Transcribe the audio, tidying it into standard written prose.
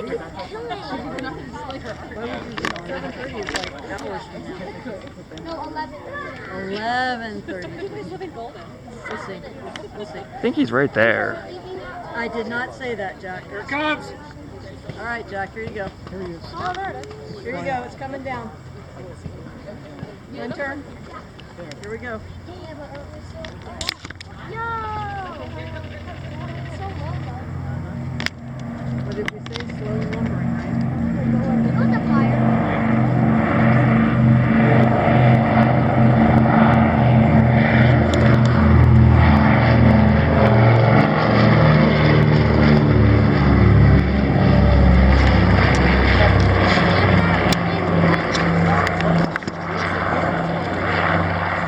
7:30 is like hours from now. No, 11:30. You guys live in Golden. We'll see. We'll see. I think he's right there. I did not say that, Jack. Here it comes. All right, Jack, here you go. Here he is. Oh, there it is. Here you go. It's coming down. One turn. Here we go. Yo!